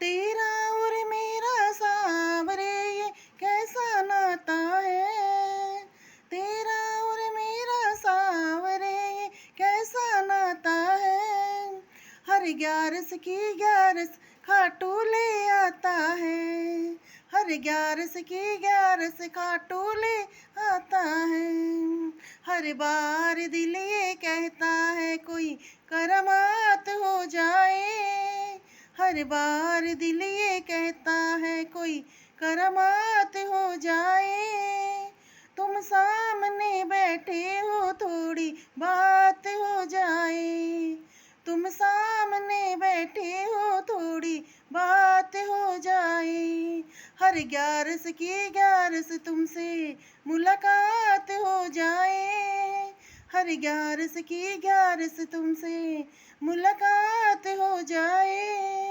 तेरा और मेरा सावरे ये कैसा नाता है, तेरा और मेरा सावरे ये कैसा नाता है। हर ग्यारस की ग्यारस खाटू ले आता है, हर ग्यारस की ग्यारस खाटू ले आता है। हर बार दिल ये कहता है कोई करामात हो जाए, हर बार दिल ये कहता है कोई करामात हो जाए। तुम सामने बैठे हो थोड़ी बात हो जाए, तुम सामने बैठे हो थोड़ी बात हो जाए। हर ग्यारस की ग्यारस तुमसे मुलाकात हो जाए, हर ग्यारस की ग्यारस तुमसे मुलाकात हो जाए।